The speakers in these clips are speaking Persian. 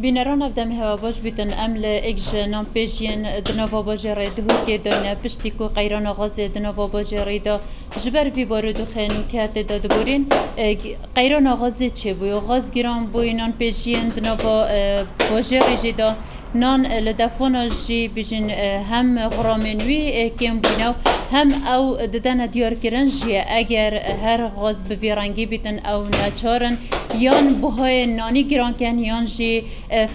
بینران افدم هوا باش بیتن امل اکج نام پیشین دنوا باجره دهور که دانه پشتی کو قیران آغاز دنوا باجره دا جبر وی بارد و خنوکات دا دبورین قیران آغاز چه بوی آغاز گیران بوی نام پیشین دنوا باجره جدا نان لدفون جی بجن هم غرامنوی کم بیناو هم او ددن دیار کرن جی اگر هر غاز بویرانگی بیتن او نچارن یان بهای نانی گران کن یان جی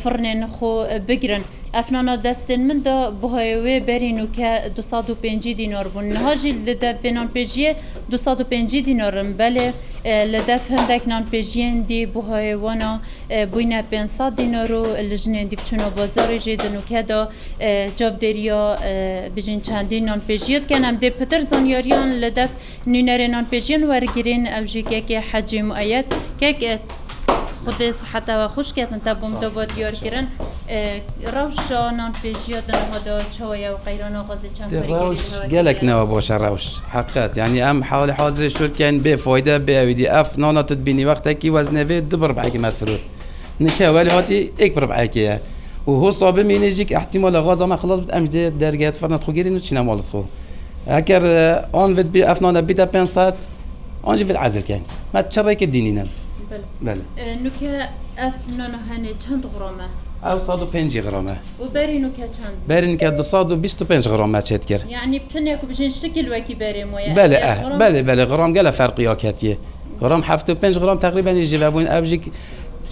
فرنن خو بگرن افنانا دستن من دا بهایوی برینو که 205 دینار بون نهاجی لدف نان پیجیه 205 دینارم بله لدف هندک نان پیجین دی بهایوانا بوینه 500 دینارو لجنه دیفچونا بازار جیدنو که دا جاودریا بجین چندین نان پیجیت کنم دی پتر زانیاریان لدف نینر نان پیجین ورگیرین اوجی که حجی مؤید که خود صحت و خوش کردن تبوم دو با دیار کردن روش نان پیشیات نهادا چویا و قیران آغاز چند روش گلک نوا باشه روش حقیقت یعنی ام حال حاضر شد کن به فایده به اویدی اف نانا تدبینی وقتی کی وزنه وی دو بربع کی مدفرود نکه ولی هاتی یک بربع کیه و هو صابه مینیجی که احتمال غاز ما خلاص بت امجده درجات فرنت خو گیرین و چینا مالت خو اگر آن ود بی اف نانا بیتا 500 آنجی ود عزل کن ما تشرای که دینینن بله نوکه اف نانا هنه چند غرامه؟ او 105 غرامه و بری نوکه چند؟ بری نوکه 225 غرامه چت کرد یعنی بتنه که بجین شکل وکی بری مویه بله غرام گله فرقی آکتیه غرام 75 غرام تقریبا یجی بون ابجی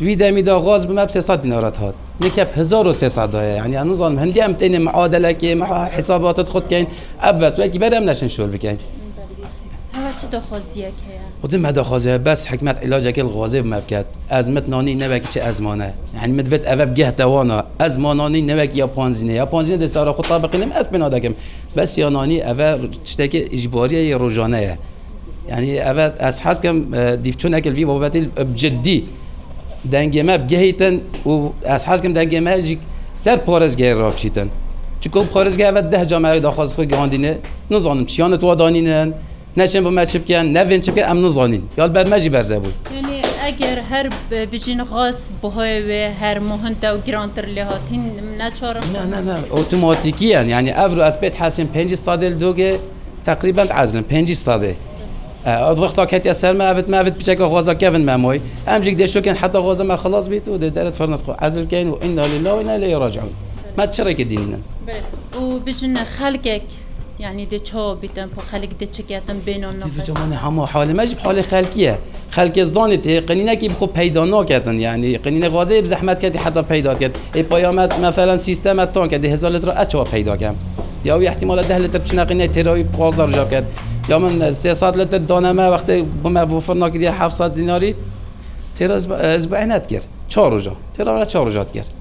ویدا میدا غاز به 300 دینارات هات نکب 1300 یعنی نظام هندی ام تین معادله که مع حسابات خود کین ابوت وکی برام نشن شول بکن هوا چه دخوازیه که خودم مدا خازه بس حکمت علاج کل غازه مبکت ازمت نانی نبکی چه ازمانه یعنی مدوت اوب گه توانا ازمانانی نبکی یا پانزینه ده سارا خود طابقی نم اس بنادکم بس یا نانی اوه چتک اجباریه یا روزانه یعنی اوه از حس کم دیفچون اکل وی بابت بجدی دنگ مب گهیتن و از حس کم دنگ ماجیک سر پارزگاه را بچیتن چون پارزگاه اوه 10 جامعه داخل خود گاندینه نزانم چیان تو دانینن نشین با مچ بکن نوین چه بکن ام نزانین یاد بر مجی برزه بود یعنی اگر هر بجین خاص بهای و هر مهنده و گرانتر لهاتین نچارم نه اتوماتیکی یعنی افرو از بیت حسین 5 ساده دوگه تقریبا عزلن 5 ساده وقتا کتی اثر ما افت بچک غازا کفن مموی امجیک دشو کن حتی غازا ما خلاص بیت و درت فرنت خو عزل کین و انا لله و انا الیه راجعون ما تشرای که دینن و بجین خلقک يعني دي تشو بيتن بو خلق دي تشكياتن بينون نفر جمانه همه حال مجب حال خلقیه خلق زانت قنینه کی بخو پیدا نکردن یعنی قنینه غازه بزحمت کردی حتی پیدا کرد ای پیامت مثلا سیستم تا که 1000 لیتر اچوا پیدا کردم یا احتمال 10 لیتر بچنه قنینه تراوی بازار جاب کرد یا من 300 لیتر دانه ما وقتی بم فرنا کردی 700 دیناری تراز اسبوعینت کرد 4 روزا ترا 4 روزات کرد